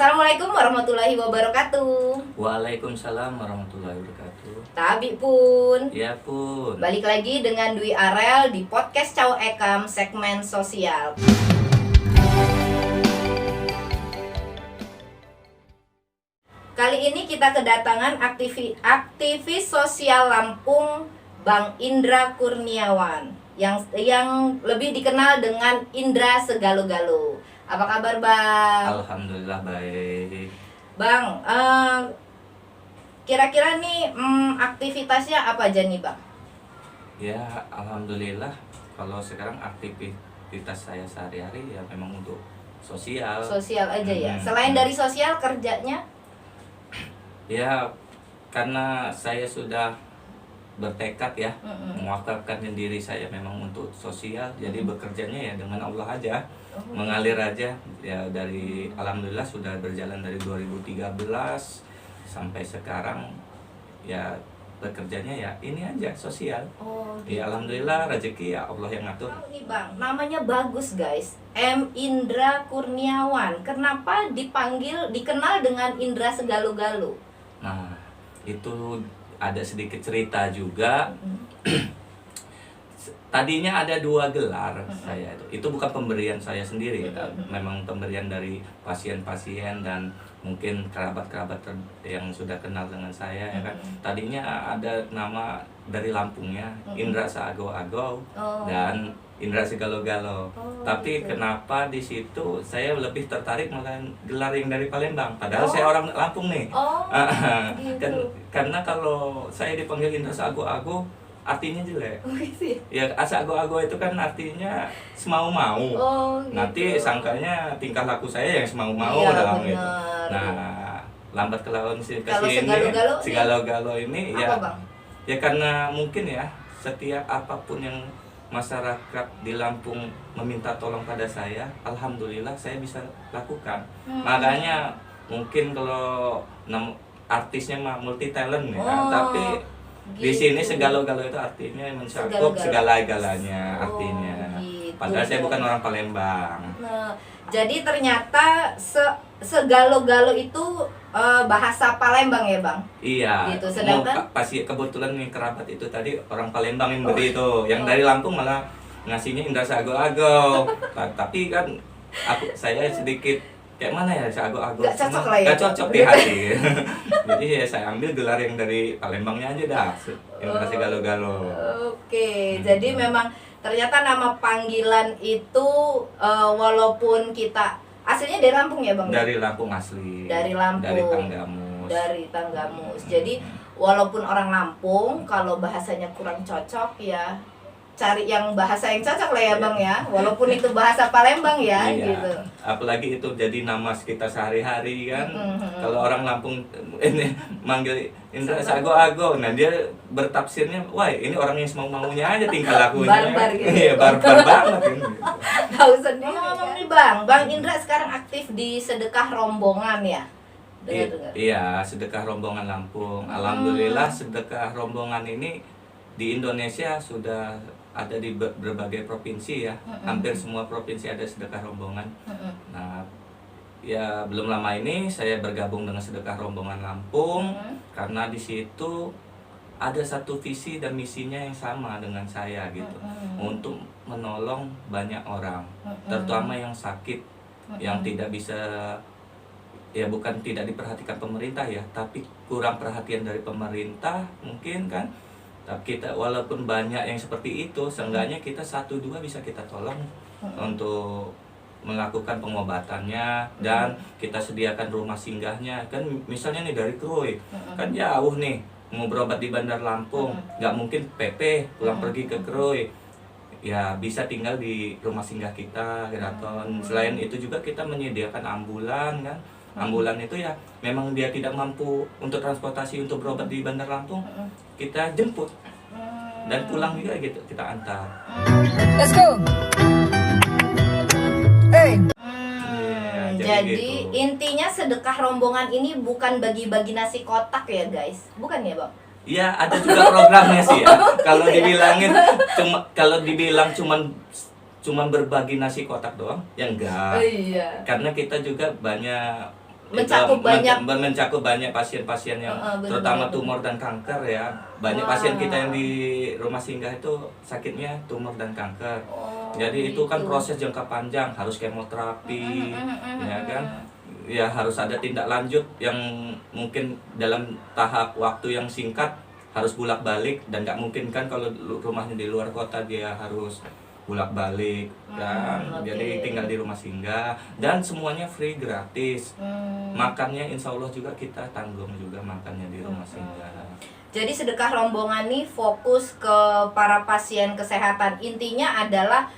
Assalamualaikum warahmatullahi wabarakatuh. Waalaikumsalam warahmatullahi wabarakatuh. Tabi pun. Ya pun. Balik lagi dengan Dwi Arel di podcast Cau Ekam segmen sosial. Kali ini kita kedatangan aktivis sosial Lampung, Bang Indra Kurniawan, yang lebih dikenal dengan Indra Segalo-Galo. Apa kabar, Bang? Alhamdulillah baik. Bang, kira-kira nih aktivitasnya apa aja nih, Bang? Ya alhamdulillah. Kalau sekarang aktivitas saya sehari-hari ya memang untuk sosial. Sosial aja ya. Selain dari sosial, kerjanya? Ya karena saya sudah bertekad ya mewakafkan diri saya memang untuk sosial. Jadi bekerjanya ya dengan Allah aja. Mengalir aja ya, dari alhamdulillah sudah berjalan dari 2013 sampai sekarang ya bekerjanya ya ini aja sosial. Gitu. Ya alhamdulillah rezeki ya Allah yang ngatur. Nih Bang, namanya bagus guys, M. Indra Kurniawan. Kenapa dikenal dengan Indra Segalo-Galo? Nah itu ada sedikit cerita juga. Tadinya ada 2 gelar saya itu bukan pemberian saya sendiri, memang pemberian dari pasien-pasien dan mungkin kerabat-kerabat yang sudah kenal dengan saya ya kan. Tadinya ada nama dari Lampungnya Indra Seago-Ago dan Indra Segalo-Galo. Tapi gitu. kenapa di situ saya lebih tertarik malah gelar yang dari Palembang, padahal saya orang Lampung nih. Gitu. Karena kalau saya dipanggil Indra Seago-Ago artinya jelek. Ya Seago-Ago itu kan artinya semau-mau. Gitu. Nanti sangkanya tingkah laku saya yang semau-mau dalam itu. Nah, lambat kelaun Kalau kesini Segalo-Galo ini ya Bang? ya karena mungkin ya setiap apapun yang masyarakat di Lampung meminta tolong pada saya, alhamdulillah saya bisa lakukan. Makanya mungkin kalau artisnya mah multi talent ya, tapi di sini Segalo-Galo itu artinya mencakup segala-galanya artinya. Gitu. Padahal saya bukan orang Palembang. Nah, jadi ternyata Segalo-Galo itu bahasa Palembang ya, Bang? Iya. Gitu. Sedangkan pasti kebetulan nih kerabat itu tadi orang Palembang yang beri itu. Yang dari Lampung malah ngasihnya Indra Seago-Ago. Tapi kan saya sedikit kayak mana ya Seago-Ago. Gak cocok lah ya. Gak cocok di hati. Jadi ya saya ambil gelar yang dari Palembangnya aja dah. Indra Segalo-Galo. Oke. Jadi memang ternyata nama panggilan itu walaupun kita aslinya dari Lampung ya, Bang? Dari Lampung asli. Dari Lampung. Dari Tanggamus. Tanggamus. Jadi walaupun orang Lampung, kalau bahasanya kurang cocok ya cari yang bahasa yang cocok lah ya, Bang ya. Walaupun itu bahasa Palembang ya, gitu. Apalagi itu jadi nama kita sehari-hari kan. Kalau orang Lampung ini manggil Indra Seago-Ago, nah dia bertafsirnya, wah ini orang yang semau-maunya aja tingkah lakunya. Barbar gitu. Iya, barbar banget ini. Tahu sendiri. Ngomong nih, Bang Indra sekarang aktif di Sedekah Rombongan ya? Dengar. Iya, Sedekah Rombongan Lampung. Alhamdulillah Sedekah Rombongan ini di Indonesia sudah ada di berbagai provinsi ya. Hampir semua provinsi ada Sedekah Rombongan. Nah, ya belum lama ini saya bergabung dengan Sedekah Rombongan Lampung karena di situ ada satu visi dan misinya yang sama dengan saya gitu. Untuk menolong banyak orang, terutama yang sakit, yang tidak bisa, ya bukan tidak diperhatikan pemerintah ya, tapi kurang perhatian dari pemerintah mungkin kan. Tapi kita walaupun banyak yang seperti itu, seenggaknya kita 1-2 bisa kita tolong untuk melakukan pengobatannya dan kita sediakan rumah singgahnya. Kan misalnya nih dari Krui, kan jauh nih mau berobat di Bandar Lampung, nggak mungkin PP pulang pergi ke Krui. Ya bisa tinggal di rumah singgah kita, Keraton. Selain itu juga kita menyediakan ambulan kan. Ambulan itu ya memang dia tidak mampu untuk transportasi untuk berobat di Bandar Lampung, kita jemput dan pulang juga gitu kita antar. Let's go. Hey. Jadi gitu. intinya Sedekah Rombongan ini bukan bagi-bagi nasi kotak ya guys, bukan ya, Bang? Iya, ada juga programnya sih ya. Kalau dibilangin kalau dibilang cuman berbagi nasi kotak doang, ya enggak. Iya. Karena kita juga banyak mencakup banyak. mencakup banyak pasien-pasien yang terutama tumor dan kanker ya. Banyak pasien kita yang di rumah singgah itu sakitnya tumor dan kanker. Jadi itu kan proses jangka panjang, harus kemoterapi, ya kan? Ya harus ada tindak lanjut yang mungkin dalam tahap waktu yang singkat harus bolak-balik, dan nggak mungkin kan kalau rumahnya di luar kota dia harus bolak-balik kan. Jadi tinggal di rumah singgah dan semuanya free, gratis. Makannya insya Allah juga kita tanggung juga makannya di rumah singgah. Jadi sedekah rombongan nih fokus ke para pasien kesehatan, intinya adalah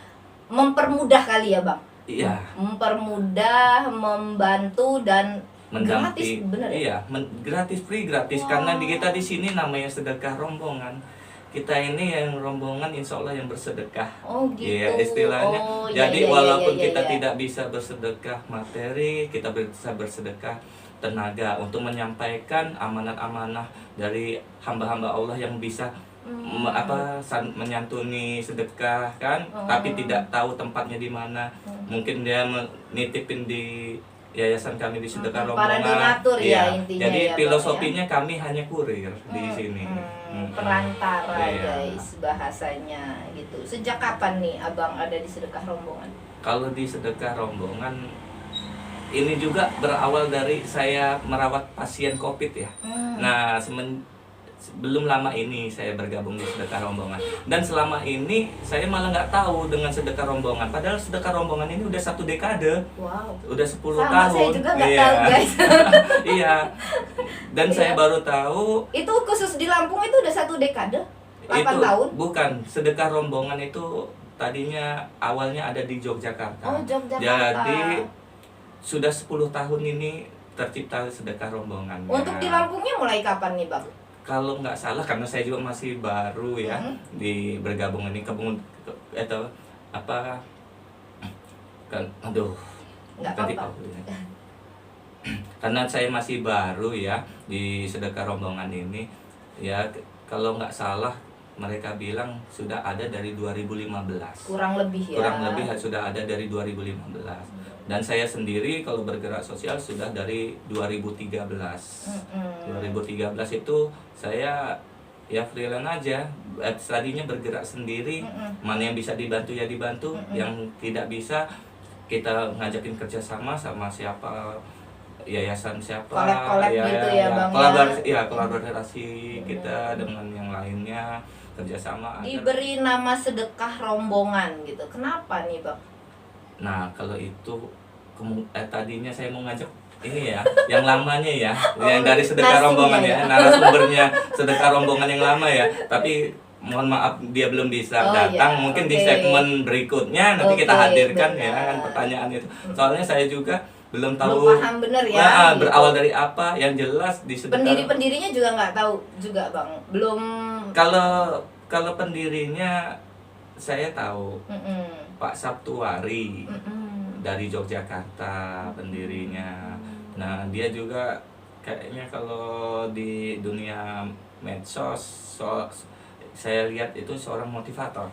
mempermudah kali ya Bang. Iya. Mempermudah, membantu dan gratis, bener ya? Iya, gratis, free, gratis. Karena kita di sini namanya sedekah rombongan. Kita ini yang rombongan insya Allah yang bersedekah. Oh gitu. Iya, istilahnya. Jadi walaupun kita tidak bisa bersedekah materi, kita bisa bersedekah tenaga untuk menyampaikan amanat-amanah dari hamba-hamba Allah yang bisa menyantuni sedekah kan, tapi tidak tahu tempatnya di mana. Mungkin dia menitipin di yayasan kami di sedekah rombongan. Para donatur ya intinya. Jadi ya, filosofinya Bang, ya? kami hanya kurir di sini. Perantara Iya. guys bahasanya gitu. Sejak kapan nih Abang ada di sedekah rombongan? Kalau di sedekah rombongan ini juga berawal dari saya merawat pasien COVID ya. Nah, belum lama ini saya bergabung di sedekah rombongan, dan selama ini saya malah nggak tahu dengan sedekah rombongan, padahal sedekah rombongan ini udah 1 dekade. Wow. Udah 10 Sama, tahun. saya juga nggak Iya. tahu guys. Iya. Dan saya baru tahu itu khusus di Lampung itu udah 1 dekade? 8 itu tahun? bukan, sedekah rombongan itu tadinya awalnya ada di Yogyakarta. Oh, Yogyakarta. Jadi sudah 10 tahun ini tercipta sedekah rombongan. Untuk di Lampungnya mulai kapan nih Bang? Kalau nggak salah, karena saya juga masih baru ya di bergabung ini atau apa kan, aduh Nggak tadi apa-apa. karena saya masih baru ya di sedekah rombongan ini ya. Kalau nggak salah mereka bilang sudah ada dari 2015. Kurang lebih ya. Kurang lebih sudah ada dari 2015. Dan saya sendiri kalau bergerak sosial sudah dari 2013. 2013 itu saya ya freelance aja. Tadinya bergerak sendiri. Mana yang bisa dibantu ya dibantu. Yang tidak bisa kita ngajakin kerjasama sama siapa, yayasan siapa, Kolab-kolab gitu ya, Bang, ya? Kolaborasi kita dengan yang lainnya, kerjasama. Diberi nama sedekah rombongan gitu. Kenapa nih Bang? Nah, kalau itu tadinya saya mau ngajak ini ya, yang lamanya ya, yang dari sedekah rombongan ya, narasumbernya sedekah rombongan yang lama ya. Tapi mohon maaf dia belum bisa datang. Mungkin di segmen berikutnya nanti kita hadirkan ya kan pertanyaan itu. Soalnya saya juga belum tahu. Belum paham bener ya. Gitu. Berawal dari apa? Yang jelas di sedekah. Pendiri-pendirinya juga nggak tahu juga Bang. Belum. Kalau pendirinya saya tahu. Pak Sabtuari. Dari Yogyakarta pendirinya. Nah, dia juga kayaknya kalau di dunia medsos saya lihat itu seorang motivator.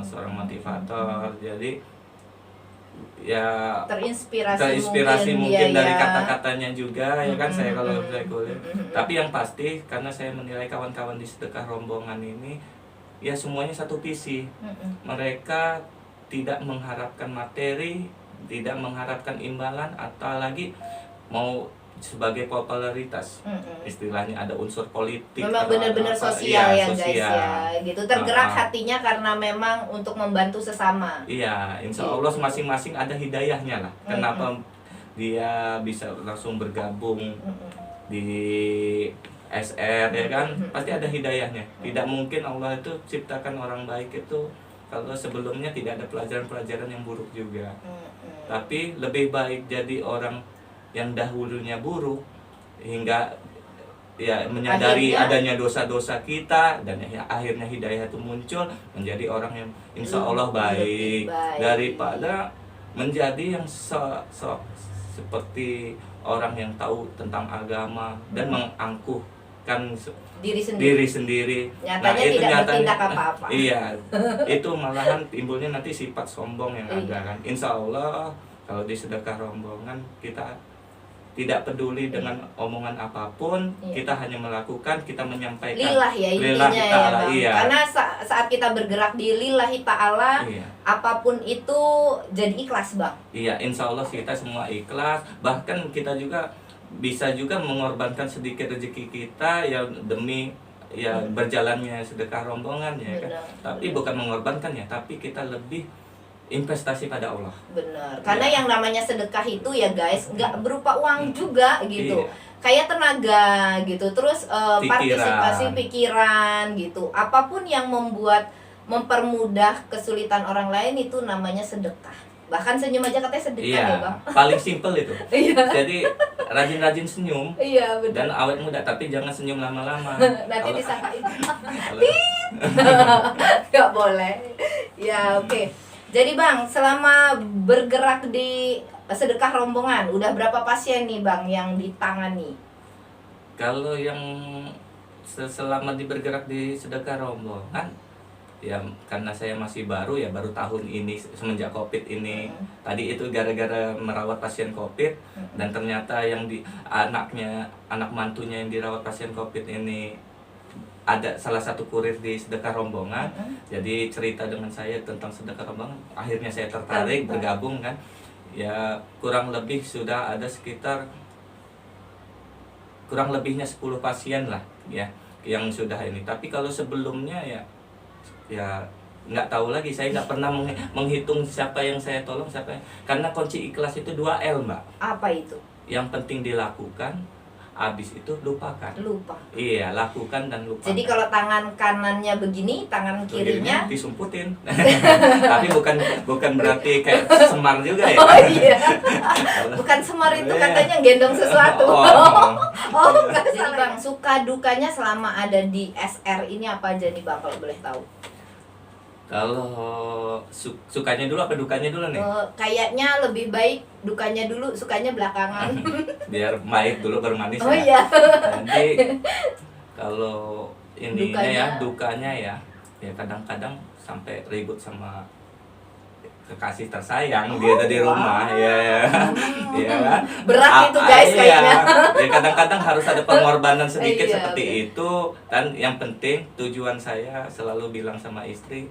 Seorang motivator. Jadi ya terinspirasi mungkin dari kata-katanya juga ya kan. Saya kalau saya kuliah. Tapi yang pasti karena saya menilai kawan-kawan di sedekah rombongan ini ya semuanya satu visi. Mereka tidak mengharapkan materi, tidak mengharapkan imbalan, atau lagi mau sebagai popularitas. Istilahnya ada unsur politik. Memang benar-benar sosial ya sosial. guys ya. Gitu tergerak hatinya karena memang untuk membantu sesama. Iya, insya Allah masing-masing ada hidayahnya lah. Kenapa dia bisa langsung bergabung di SR ya kan? Pasti ada hidayahnya. Tidak mungkin Allah itu ciptakan orang baik itu kalau sebelumnya tidak ada pelajaran-pelajaran yang buruk juga. Tapi lebih baik jadi orang yang dahulunya buruk hingga ya menyadari adanya dosa-dosa kita, dan akhirnya hidayah itu muncul menjadi orang yang insya Allah baik, daripada menjadi yang seperti orang yang tahu tentang agama dan mengangkuhkan diri sendiri. Nyatanya itu tidak bertindak apa-apa. Iya, itu malahan timbulnya nanti sifat sombong yang ada kan. Insya Allah kalau di sedekah rombongan kita tidak peduli dengan omongan apapun, Iya. kita hanya melakukan, kita menyampaikan Lillah ya lillahi intinya ya ta'ala, Bang. iya. Karena saat kita bergerak di lillahi ta'ala, Iya. apapun itu jadi ikhlas Bang. Iya, insya Allah kita semua ikhlas. Bahkan kita juga bisa juga mengorbankan sedikit rezeki kita ya demi ya berjalannya sedekah rombongan ya kan. Benar, Tapi benar. bukan mengorbankan ya, tapi kita lebih investasi pada Allah. Benar. Karena Iya. yang namanya sedekah itu ya guys, nggak berupa uang juga gitu. Iya. Kayak tenaga gitu, terus Pikiran. partisipasi pikiran gitu. Apapun yang mempermudah kesulitan orang lain itu namanya sedekah. Bahkan senyum aja katanya sedekah Iya, ya Bang. paling simpel itu. Iya. Jadi rajin-rajin senyum Iya benar. dan awet muda, tapi jangan senyum lama-lama. Nanti Kalau- disangkain kalau- nggak boleh. Ya oke. Jadi Bang, selama bergerak di sedekah rombongan, udah berapa pasien nih Bang yang ditangani? Kalau yang selama bergerak di sedekah rombongan, ya karena saya masih baru ya, baru tahun ini semenjak COVID ini. Tadi itu gara-gara merawat pasien COVID dan ternyata yang anak mantunya yang dirawat pasien COVID ini ada salah satu kurir di sedekah rombongan. Jadi cerita dengan saya tentang sedekah rombongan, akhirnya saya tertarik bergabung kan. Ya kurang lebih sudah ada sekitar kurang lebihnya 10 pasien lah ya yang sudah ini. Tapi kalau sebelumnya ya nggak tahu lagi, saya nggak pernah menghitung siapa yang saya tolong, karena kunci ikhlas itu 2L Mbak. Apa itu? Yang penting dilakukan, habis itu lupakan. Lupa. Iya, lakukan dan lupakan. Jadi kalau tangan kanannya begini, tangan kirinya disumputin. Tapi bukan berarti kayak semar juga ya. oh iya. Bukan semar itu katanya gendong sesuatu. Oh, enggak salah. Bang, suka dukanya selama ada di SR ini apa aja nih Bang kalau boleh tahu? Kalau sukanya dulu apa dukanya dulu nih? Kayaknya lebih baik dukanya dulu, sukanya belakangan. Biar baik dulu baru manis Oh ya. iya. Jadi kalau ini Dukanya. dukanya ya kadang-kadang sampai ribut sama kekasih tersayang dia ada di rumah ya kan. Berat itu guys kayaknya. Ya kadang-kadang harus ada pengorbanan sedikit Iya, seperti bener. itu. Dan yang penting tujuan saya selalu bilang sama istri,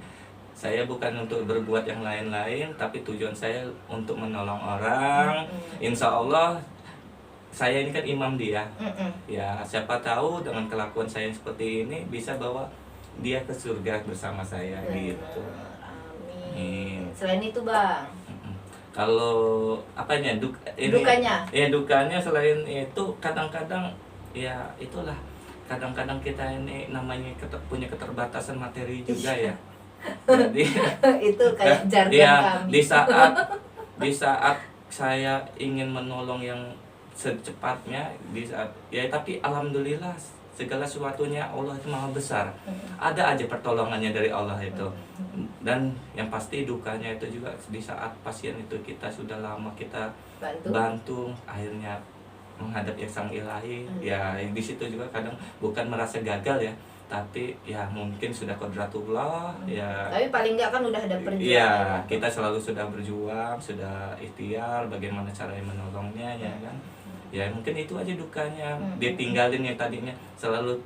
saya bukan untuk berbuat yang lain-lain, tapi tujuan saya untuk menolong orang. Insya Allah saya ini kan imam dia. Ya siapa tahu dengan kelakuan saya seperti ini bisa bawa dia ke surga bersama saya gitu. Amin. Selain itu Bang, Kalau apanya dukanya? Ya dukanya selain itu kadang-kadang ya itulah, kadang-kadang kita ini namanya punya keterbatasan materi juga ya. Jadi itu kayak jargon ya kami. di saat saya ingin menolong yang secepatnya tapi alhamdulillah segala sesuatunya Allah itu maha besar. Ada aja pertolongannya dari Allah itu. Dan yang pasti dukanya itu juga di saat pasien itu kita sudah lama kita bantu akhirnya menghadap yang sang ilahi. Ya di situ juga kadang bukan merasa gagal ya, tapi ya mungkin sudah kodratullah ya. Tapi paling enggak kan udah ada perjuangan. Iya, kita selalu sudah berjuang, sudah ikhtiar bagaimana caranya menolongnya ya kan. Ya mungkin itu aja dukanya. Ditinggalin yang tadinya selalu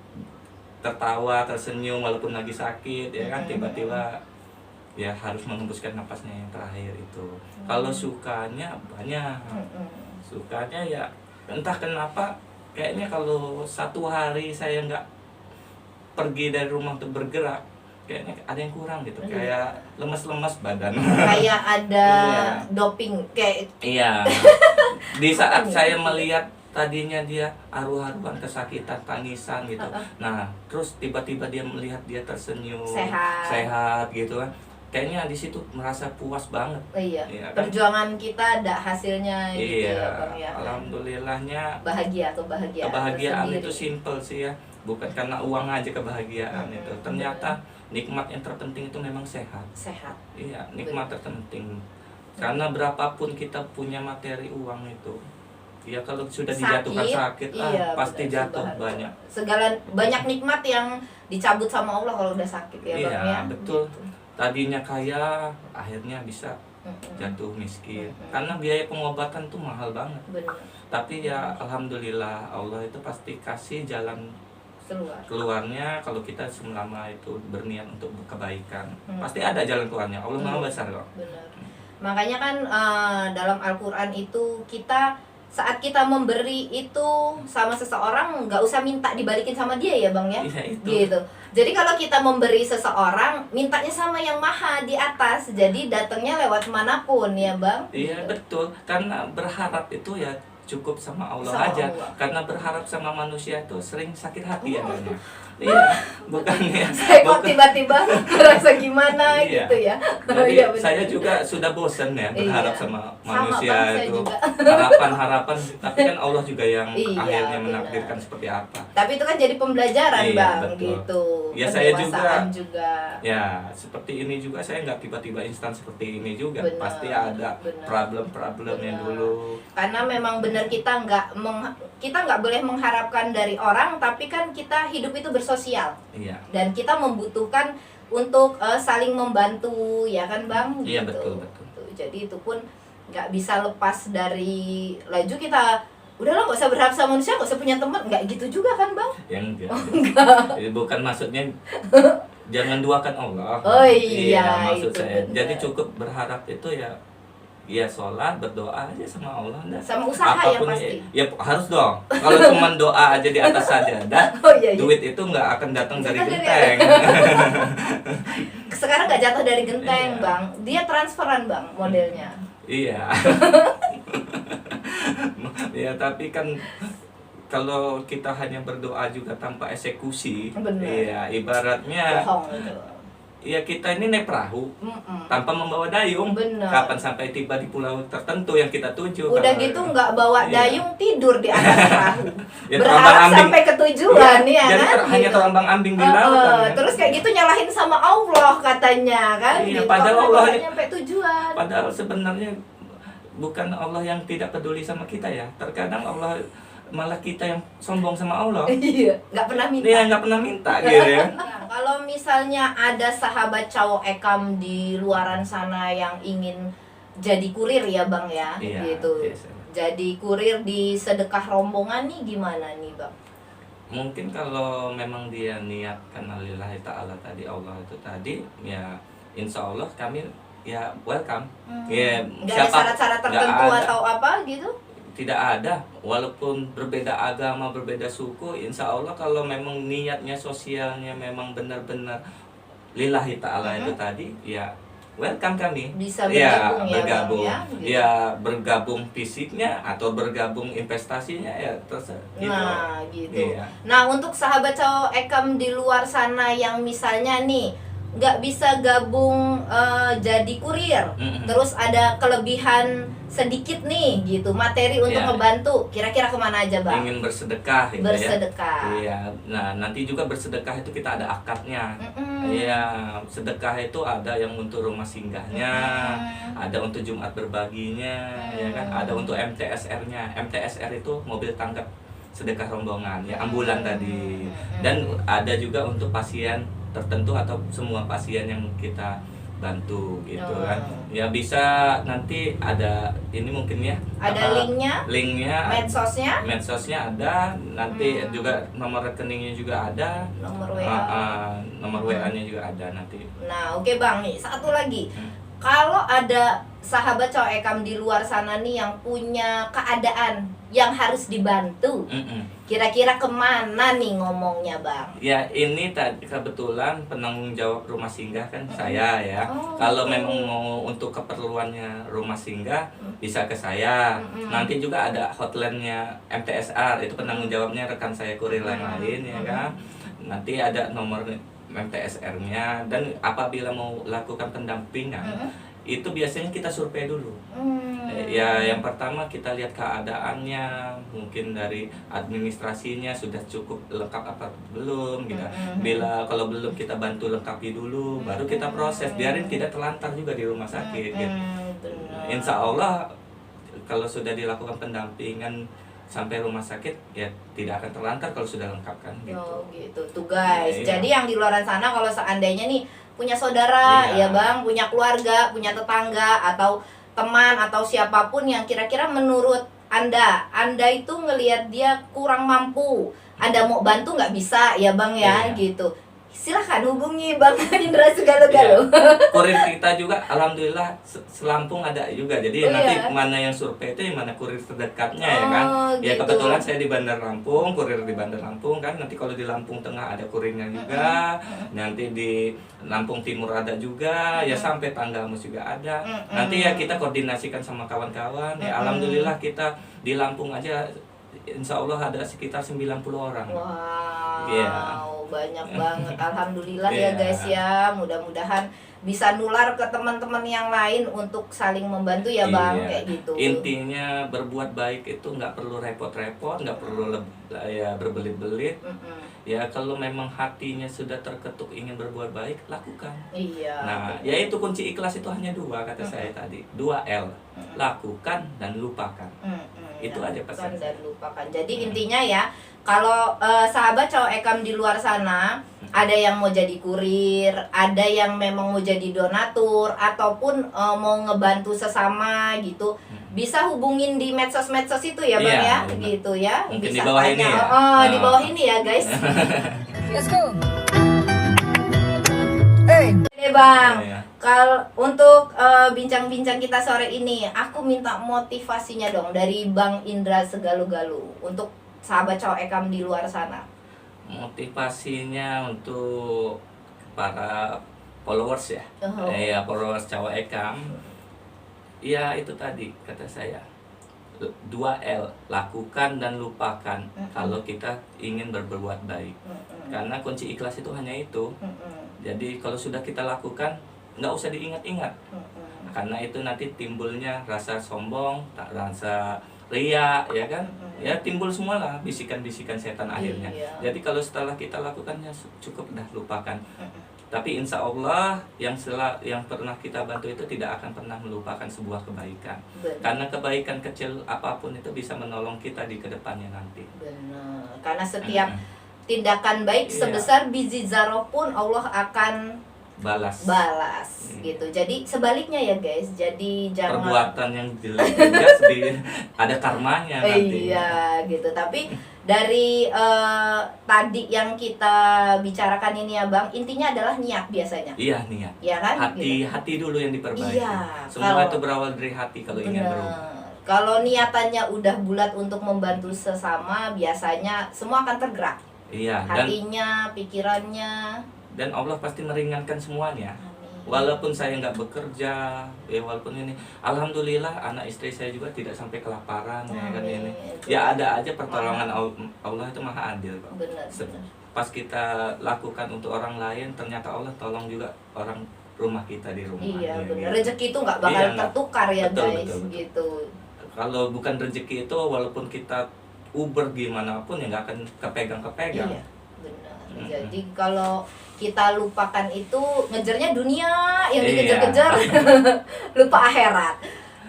tertawa, tersenyum walaupun lagi sakit ya kan, tiba-tiba ya harus menghembuskan napasnya yang terakhir itu. Kalau sukanya banyak. Sukanya ya entah kenapa kayaknya kalau satu hari saya nggak pergi dari rumah untuk bergerak, kayaknya ada yang kurang gitu, kayak lemas-lemas badan. Kayak ada Iya. doping kayak. Iya. Di saat saya melihat tadinya dia haru-haruan, kesakitan, tangisan gitu. Nah, terus tiba-tiba dia melihat dia tersenyum, sehat gitu kan. Kayaknya di situ merasa puas banget. Iya. Iya kan? Perjuangan kita ada hasilnya gitu Iya. ya Bang ya. Alhamdulillahnya Kebahagiaan itu simple sih ya. Bukan karena uang aja kebahagiaan itu. Ternyata nikmat yang terpenting itu memang sehat. Sehat. Iya, nikmat terpenting. Karena berapapun kita punya materi uang itu, ya kalau sudah dijatuhkan sakit, iya, pasti benar, jatuh banyak. Segala banyak nikmat yang dicabut sama Allah kalau udah sakit ya Bang Iya, ya. betul. Gitu. Tadinya kaya, akhirnya bisa jatuh miskin. Karena biaya pengobatan tuh mahal banget. Benar. Tapi ya alhamdulillah Allah itu pasti kasih jalan keluarnya kalau kita selama itu berniat untuk kebaikan. Pasti ada jalan keluarnya. Allah Maha Besar kok. Benar. Makanya kan dalam Al-Qur'an itu saat kita memberi itu sama seseorang nggak usah minta dibalikin sama dia ya Bang ya. Iya, itu. Gitu. Jadi kalau kita memberi seseorang mintanya sama yang maha di atas. Jadi datangnya lewat manapun ya Bang. Iya, Gitu. betul. Karena berharap itu ya cukup sama Allah Sama aja. Allah. Karena berharap sama manusia itu sering sakit hati ya. Iya, bukannya. Saya kok tiba-tiba merasa gimana Iya. gitu ya. Jadi Iya, benar. saya juga sudah bosan ya berharap Iya. sama Sama, manusia Bang, saya itu. juga. Harapan-harapan, tapi kan Allah juga yang Iya, akhirnya benar. menakdirkan seperti apa. Tapi itu kan jadi pembelajaran Iya, Bang betul. gitu. Ya, saya Kedewasaan juga. Ya, seperti ini juga saya nggak tiba-tiba instan seperti ini juga. Benar, Pasti ada benar. problem-problemnya Benar. dulu. Karena memang benar kita nggak boleh mengharapkan dari orang, tapi kan kita hidup itu bersosial Iya. dan kita membutuhkan untuk saling membantu ya kan Bang. Iya, Gitu. betul. Tuh, jadi itu pun nggak bisa lepas dari laju kita. Udahlah nggak usah berharap sama manusia, nggak usah punya teman, nggak gitu juga kan Bang? Yang Jadi bukan maksudnya jangan duakan Allah. Oh iya, maksud itu saya. benar. Jadi cukup berharap itu ya sholat, berdoa aja sama Allah. Dah. Sama usaha yang Apapun pasti. ya harus dong. Kalau cuma doa aja di atas sajadah, Oh iya, iya. duit itu nggak akan datang dari Datang dari genteng. Sekarang nggak jatuh dari genteng Iya. Bang, dia transferan Bang modelnya. Iya. Ya, tapi kan kalau kita hanya berdoa juga tanpa eksekusi, Benar. iya ibaratnya Bohong itu. ya kita ini naik perahu Mm-mm. tanpa membawa dayung. Benar. Kapan sampai tiba di pulau tertentu yang kita tuju? Udah Kalau- gitu nggak bawa Iya. dayung, tidur di atas perahu. Ya, Berharap terombang-ambing. sampai ke tujuan ya jadi kan. hanya gitu. terombang-ambing di laut. kan, ya. Terus kayak gitu nyalahin sama Allah katanya kan. Iya, gitu. padahal Karena Allah- nggak nyampe tujuan. Padahal sebenarnya bukan Allah yang tidak peduli sama kita ya. Terkadang Allah malah kita yang sombong sama Allah. Iya, nggak pernah minta. Dia nggak pernah minta gitu ya. Nah, kalau misalnya ada sahabat cowok Ekam di luaran sana yang ingin jadi kurir ya Bang ya, Iya, gitu. biasa. Jadi kurir di sedekah rombongan nih gimana nih Bang? Mungkin kalau memang dia niat karena lillahi ta'ala tadi Allah itu tadi ya insya Allah kami ya welcome. Ya, Nggak ada syarat-syarat nggak tertentu ada. atau apa gitu? Tidak ada, walaupun berbeda agama, berbeda suku, insya Allah kalau memang niatnya sosialnya memang benar-benar lillahi ta'ala itu tadi, ya welcome kami. Bisa bergabung ya, bergabung. Bang, ya, gitu. Ya, bergabung fisiknya atau bergabung investasinya ya terserah. Gitu. Nah, gitu. Iya. Nah, untuk sahabat cowok Ekam di luar sana yang misalnya nih nggak bisa gabung jadi kurir, Mm-mm. terus ada kelebihan sedikit nih gitu, materi untuk Iya. ngebantu, kira-kira kemana aja Bang? Ingin bersedekah gitu ya. Bersedekah. Iya. Nah, nanti juga bersedekah itu kita ada akadnya. Mm-mm. Iya, sedekah itu ada yang untuk rumah singgahnya, ada untuk Jumat berbaginya, ya kan? Ada untuk MTSR-nya. MTSR itu mobil tanggap sedekah rombongan, ya ambulan tadi. Dan ada juga untuk pasien tertentu atau semua pasien yang kita bantu gitu kan. Ya bisa nanti ada ini mungkin ya. Ada linknya, Linknya, medsosnya, ada, nanti juga nomor rekeningnya juga ada. nomor WA. Nomor WA-nya juga ada nanti. Nah, oke Bang, nih satu lagi. Hmm. Kalau ada sahabat cowok Ekam di luar sana nih yang punya keadaan yang harus dibantu, Mm-mm. kira-kira kemana nih ngomongnya Bang? Ya ini tadi kebetulan penanggung jawab rumah singgah kan saya ya. Oh, Kalau gitu. memang mau untuk keperluannya rumah singgah bisa ke saya. Nanti juga ada hotline-nya MTSR, itu penanggung jawabnya rekan saya kurir yang lain ya kan. Nanti ada nomor MTSR-nya, dan apabila mau lakukan pendampingan itu biasanya kita survei dulu. Ya yang pertama kita lihat keadaannya, mungkin dari administrasinya sudah cukup lengkap apa belum gitu. Bila kalau belum kita bantu lengkapi dulu, baru kita proses, biarin tidak terlantar juga di rumah sakit gitu. Benar. Insya Allah kalau sudah dilakukan pendampingan sampai rumah sakit ya tidak akan terlantar kalau sudah lengkap kan gitu. Oh gitu tuh guys. Iya. Jadi yang di luar sana kalau seandainya nih punya saudara, Iya. ya Bang, punya keluarga, punya tetangga atau teman atau siapapun yang kira-kira menurut Anda itu ngelihat dia kurang mampu, Anda mau bantu nggak bisa ya Bang ya, Iya. gitu. Silahkan hubungi Bang Indra Segalo-Galo. Kurir kita juga alhamdulillah selampung ada juga. Jadi Oh, nanti iya? mana yang survei itu yang mana kurir terdekatnya ya kan. Oh, Ya gitu. kebetulan saya di Bandar Lampung, kurir di Bandar Lampung kan. Nanti kalau di Lampung Tengah ada kurirnya juga. Nanti di Lampung Timur ada juga. Ya sampai Tanggamus juga ada. Nanti ya kita koordinasikan sama kawan-kawan. Ya alhamdulillah kita di Lampung aja insya Allah ada sekitar 90 orang. Wow, Iya. banyak banget. Alhamdulillah ya Iya. guys ya. Mudah-mudahan bisa nular ke teman-teman yang lain untuk saling membantu ya Bang, Iya. kayak gitu. Intinya berbuat baik itu nggak perlu repot-repot, nggak perlu ya berbelit-belit. Ya kalau memang hatinya sudah terketuk ingin berbuat baik, lakukan. Iya. Nah, yaitu kunci ikhlas itu hanya dua kata saya tadi, 2L, lakukan dan lupakan. Itu aja pesan dan lupakan. Jadi intinya ya, kalau sahabat cowok Ekam di luar sana, ada yang mau jadi kurir, ada yang memang mau jadi donatur, ataupun mau ngebantu sesama gitu, bisa hubungin di medsos-medsos itu ya Bang Iya, ya, benar. gitu ya. Mungkin Bisa di bawah tanya. ini ya? Oh, di Ah. bawah ini ya guys. Let's go. Oke Bang. Iya. Kalau untuk bincang-bincang kita sore ini, aku minta motivasinya dong dari Bang Indra Segalo-Galo untuk sahabat cowok Ekam di luar sana. Motivasinya untuk para followers ya. Oh. Ya followers cowok Ekam. Ya itu tadi kata saya. 2L, lakukan dan lupakan kalau kita ingin berbuat baik. Karena kunci ikhlas itu hanya itu. Jadi kalau sudah kita lakukan, nggak usah diingat-ingat. Karena itu nanti timbulnya rasa sombong, rasa ria, ya kan? Ya timbul semua lah bisikan-bisikan setan akhirnya. Iya. Jadi kalau setelah kita lakukannya cukup dah lupakan. Tapi insya Allah yang pernah kita bantu itu tidak akan pernah melupakan sebuah kebaikan. Benar. Karena kebaikan kecil apapun itu bisa menolong kita di kedepannya nanti. Benar. Karena setiap tindakan baik Iya. sebesar biji zarah pun Allah akan Balas. gitu. Jadi sebaliknya ya guys. Jadi jangan Perbuatan yang jelek juga ada karmanya nanti. Iya gitu. Tapi dari tadi yang kita bicarakan ini ya Bang, intinya adalah niat biasanya. Iya niat. Ya kan? Hati dulu yang diperbaiki. Iya, Semua kalau- itu berawal dari hati kalau ingin berubah. Benar. Kalau niatannya udah bulat untuk membantu sesama, biasanya semua akan tergerak. Iya, Hatinya, pikirannya. dan Allah pasti meringankan semuanya. Amin. Walaupun saya nggak bekerja, ya walaupun ini, alhamdulillah anak istri saya juga tidak sampai kelaparan ya kan Amin. ini. Ya ada aja pertolongan Allah itu maha adil kok. Benar. Pas kita lakukan untuk orang lain, ternyata Allah tolong juga orang rumah kita di rumah. Iya ya, benar. gitu. Rezeki itu nggak bakal Iya, nggak. tertukar ya Betul, guys, betul, betul. gitu. Kalau bukan rezeki itu, walaupun kita Uber gimana pun ya nggak akan kepegang-kepegang. Iya, benar. Jadi kalau kita lupakan itu ngejarnya dunia yang Iya. dikejar-kejar, lupa akhirat.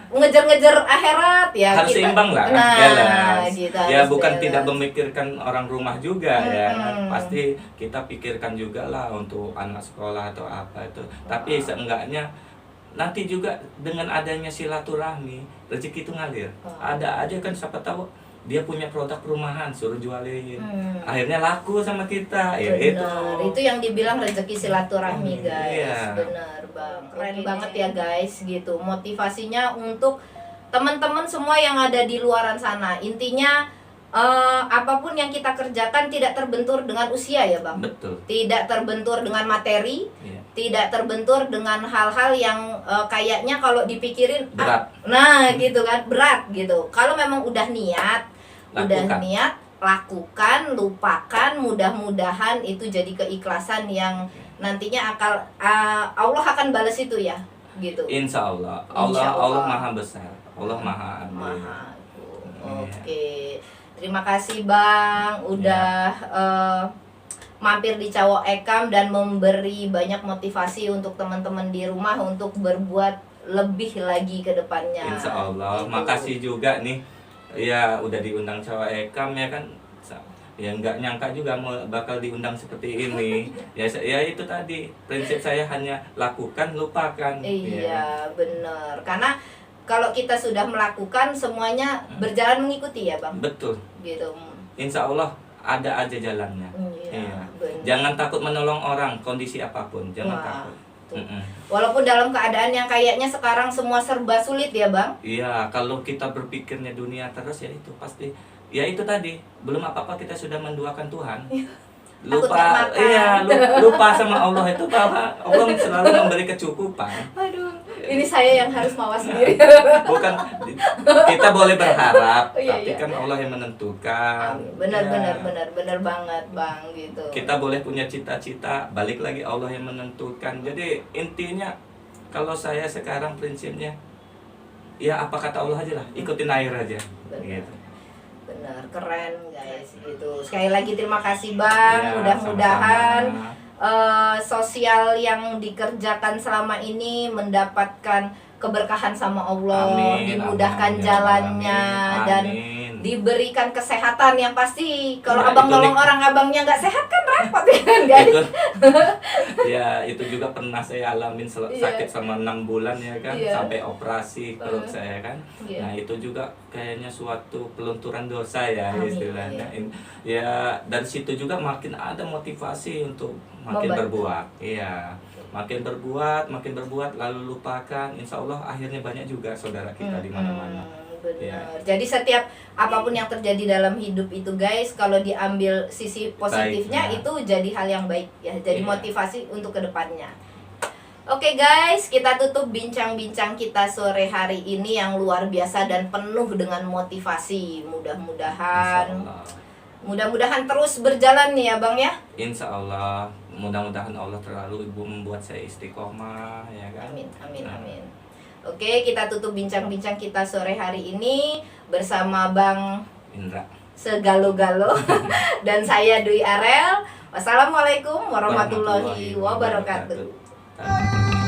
Ngejar-ngejar akhirat ya Harus kita. seimbang lah. Nah, balance. gitu, Ya harus bukan balance. tidak memikirkan orang rumah juga ya kan. Mm-mm. Pasti kita pikirkan juga lah untuk anak sekolah atau apa itu. Tapi seenggaknya nanti juga dengan adanya silaturahmi rezeki itu ngalir. Ada aja kan siapa tahu dia punya produk perumahan suruh jualin. Akhirnya laku sama kita. Ya itu. Benar, itu yang dibilang rezeki silaturahmi guys. Iya. Benar Bang, keren banget ya guys gitu. Motivasinya untuk teman-teman semua yang ada di luaran sana. Intinya apapun yang kita kerjakan tidak terbentur dengan usia ya Bang. Betul. Tidak terbentur dengan materi, Iya. tidak terbentur dengan hal-hal yang kayaknya kalau dipikirin Berat. nah gitu kan, berat gitu. Kalau memang udah niat, Lakukan. lakukan, lupakan, mudah-mudahan itu jadi keikhlasan yang nantinya Allah akan balas itu ya, gitu. Insya Allah. Insya Allah. Allah maha besar. Allah maha adil. Maha. Iya. Oke. Terima kasih Bang udah mampir di Cowok Ekam dan memberi banyak motivasi untuk teman-teman di rumah untuk berbuat lebih lagi ke depannya. Insya Allah. Gitu. Makasih juga nih. Ya udah diundang Cowok Ekam ya kan. Ya nggak nyangka juga bakal diundang seperti ini. Ya itu tadi prinsip saya, hanya lakukan lupakan. Iya, bener. Karena kalau kita sudah melakukan, semuanya berjalan mengikuti ya Bang. Betul. Gitu. Insya Allah ada aja jalannya. Iya, bener. Jangan takut menolong orang, kondisi apapun, jangan Wah, takut. tuh. Walaupun dalam keadaan yang kayaknya sekarang semua serba sulit ya Bang. Iya, kalau kita berpikirnya dunia terus, ya itu pasti. Ya itu tadi, belum apa-apa kita sudah menduakan Tuhan. Lupa, iya, lupa sama Allah itu, bahwa Allah selalu memberi kecukupan. Aduh, ini saya yang harus mawas diri. Bukan, kita boleh berharap, Iya, tapi iya. kan Allah yang menentukan. Benar, Ya. benar banget Bang gitu. Kita boleh punya cita-cita, balik lagi Allah yang menentukan. Jadi intinya, kalau saya sekarang prinsipnya, ya apa kata Allah aja lah, ikutin air aja. Gitu. Benar, keren guys gitu. Sekali lagi terima kasih Bang. Ya, Mudah-mudahan sama-sama. sosial yang dikerjakan selama ini mendapatkan keberkahan sama Allah, Amin, dimudahkan amin, jalannya, amin, dan amin. diberikan kesehatan yang pasti. Kalau Ya, abang itu nolong nih. orang, abangnya nggak sehat kan repot ya kan guys. Itu, ya itu juga pernah saya alamin, Iya. sakit selama 6 bulan ya kan, Iya. sampai operasi perut saya kan. Iya. Nah itu juga kayaknya suatu pelunturan dosa ya Amin, istilahnya. Ya dari situ juga makin ada motivasi untuk makin Membantu. berbuat. Iya, makin berbuat lalu lupakan. Insya Allah akhirnya banyak juga saudara kita di mana-mana. Benar. Ya. Jadi setiap apapun yang terjadi dalam hidup itu guys, kalau diambil sisi positifnya Baiknya. itu jadi hal yang baik ya. Jadi Iya. motivasi untuk kedepannya. Oke guys, kita tutup bincang-bincang kita sore hari ini yang luar biasa dan penuh dengan motivasi. Mudah-mudahan terus berjalan nih ya Bang ya. Insya Allah, mudah-mudahan Allah terlalu Ibu membuat saya istiqomah ya kan. Amin, amin, Nah. amin. Oke, kita tutup bincang-bincang kita sore hari ini bersama Bang Indra. Segalo-galo dan saya Dwi Arel. Wassalamualaikum warahmatullahi wabarakatuh. wabarakatuh.